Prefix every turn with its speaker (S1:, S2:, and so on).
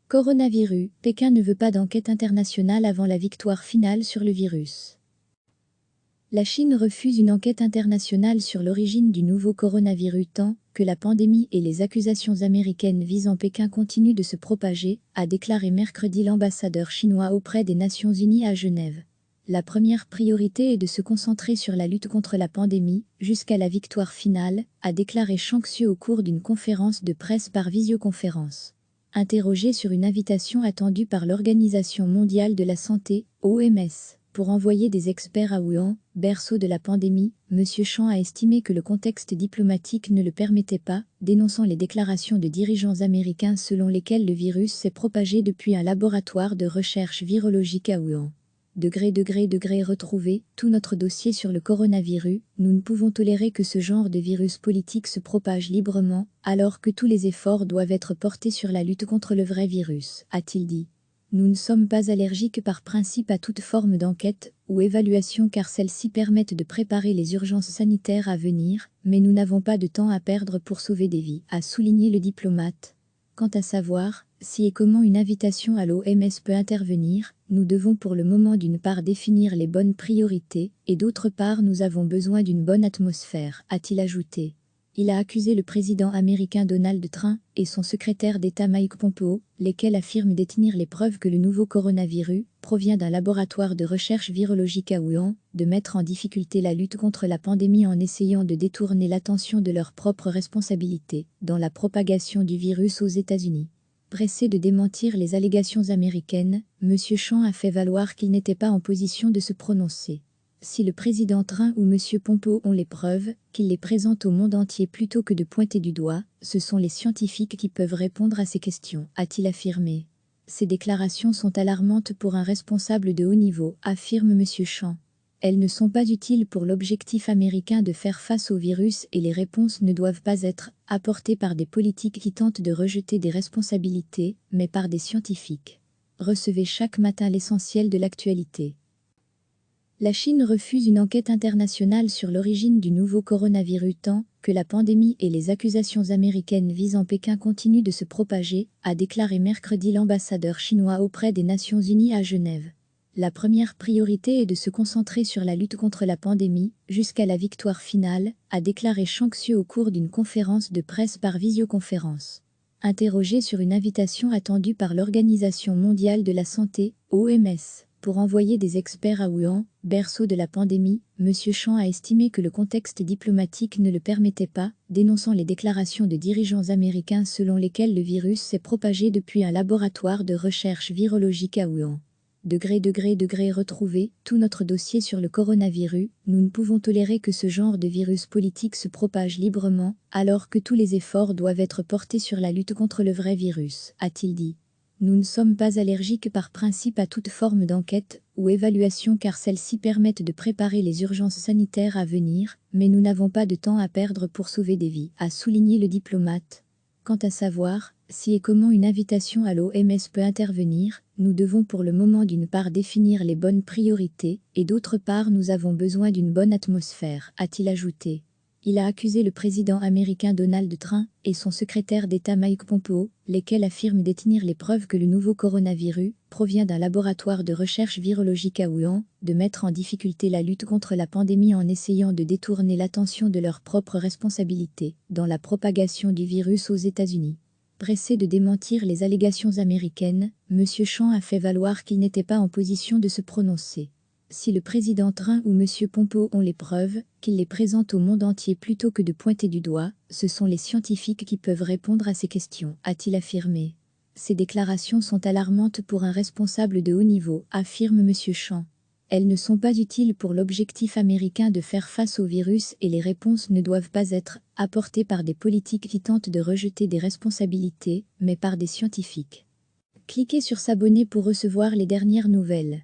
S1: Coronavirus, Pékin ne veut pas d'enquête internationale avant la victoire finale sur le virus. La Chine refuse une enquête internationale sur l'origine du nouveau coronavirus tant que la pandémie et les accusations américaines visant Pékin continuent de se propager, a déclaré mercredi l'ambassadeur chinois auprès des Nations Unies à Genève. La première priorité est de se concentrer sur la lutte contre la pandémie, jusqu'à la victoire finale, a déclaré Zhang Xue au cours d'une conférence de presse par visioconférence. Interrogé sur une invitation attendue par l'Organisation mondiale de la santé, OMS, pour envoyer des experts à Wuhan, berceau de la pandémie, M. Zhang a estimé que le contexte diplomatique ne le permettait pas, dénonçant les déclarations de dirigeants américains selon lesquelles le virus s'est propagé depuis un laboratoire de recherche virologique à Wuhan. Retrouver tout notre dossier sur le coronavirus, nous ne pouvons tolérer que ce genre de virus politique se propage librement, alors que tous les efforts doivent être portés sur la lutte contre le vrai virus, a-t-il dit. Nous ne sommes pas allergiques par principe à toute forme d'enquête ou évaluation car celles-ci permettent de préparer les urgences sanitaires à venir, mais nous n'avons pas de temps à perdre pour sauver des vies, a souligné le diplomate. Quant à savoir si et comment une invitation à l'OMS peut intervenir, nous devons pour le moment d'une part définir les bonnes priorités et d'autre part nous avons besoin d'une bonne atmosphère, a-t-il ajouté. Il a accusé le président américain Donald Trump et son secrétaire d'État Mike Pompeo, lesquels affirment détenir les preuves que le nouveau coronavirus provient d'un laboratoire de recherche virologique à Wuhan, de mettre en difficulté la lutte contre la pandémie en essayant de détourner l'attention de leurs propres responsabilités dans la propagation du virus aux États-Unis. Pressé de démentir les allégations américaines, M. Zhang a fait valoir qu'il n'était pas en position de se prononcer. Si le président Trump ou M. Pompeo ont les preuves, qu'ils les présentent au monde entier plutôt que de pointer du doigt, ce sont les scientifiques qui peuvent répondre à ces questions, a-t-il affirmé. Ces déclarations sont alarmantes pour un responsable de haut niveau, affirme M. Zhang. Elles ne sont pas utiles pour l'objectif américain de faire face au virus et les réponses ne doivent pas être apportées par des politiques qui tentent de rejeter des responsabilités, mais par des scientifiques. Recevez chaque matin l'essentiel de l'actualité. La Chine refuse une enquête internationale sur l'origine du nouveau coronavirus tant que la pandémie et les accusations américaines visant Pékin continuent de se propager, a déclaré mercredi l'ambassadeur chinois auprès des Nations Unies à Genève. La première priorité est de se concentrer sur la lutte contre la pandémie, jusqu'à la victoire finale, a déclaré Zhang Xue au cours d'une conférence de presse par visioconférence. Interrogé sur une invitation attendue par l'Organisation mondiale de la santé, OMS, pour envoyer des experts à Wuhan, berceau de la pandémie, M. Zhang a estimé que le contexte diplomatique ne le permettait pas, dénonçant les déclarations de dirigeants américains selon lesquelles le virus s'est propagé depuis un laboratoire de recherche virologique à Wuhan. Retrouver tout notre dossier sur le coronavirus, nous ne pouvons tolérer que ce genre de virus politique se propage librement, alors que tous les efforts doivent être portés sur la lutte contre le vrai virus, a-t-il dit. Nous ne sommes pas allergiques par principe à toute forme d'enquête ou évaluation car celles-ci permettent de préparer les urgences sanitaires à venir, mais nous n'avons pas de temps à perdre pour sauver des vies, a souligné le diplomate. Quant à savoir si et comment une invitation à l'OMS peut intervenir, nous devons pour le moment d'une part définir les bonnes priorités et d'autre part nous avons besoin d'une bonne atmosphère, a-t-il ajouté. Il a accusé le président américain Donald Trump et son secrétaire d'État Mike Pompeo, lesquels affirment détenir les preuves que le nouveau coronavirus provient d'un laboratoire de recherche virologique à Wuhan, de mettre en difficulté la lutte contre la pandémie en essayant de détourner l'attention de leurs propres responsabilités dans la propagation du virus aux États-Unis. Pressé de démentir les allégations américaines, M. Zhang a fait valoir qu'il n'était pas en position de se prononcer. Si le président Trump ou M. Pompeo ont les preuves, qu'ils les présentent au monde entier plutôt que de pointer du doigt, ce sont les scientifiques qui peuvent répondre à ces questions, a-t-il affirmé. Ces déclarations sont alarmantes pour un responsable de haut niveau, affirme M. Zhang. Elles ne sont pas utiles pour l'objectif américain de faire face au virus et les réponses ne doivent pas être apportées par des politiques qui tentent de rejeter des responsabilités, mais par des scientifiques. Cliquez sur s'abonner pour recevoir les dernières nouvelles.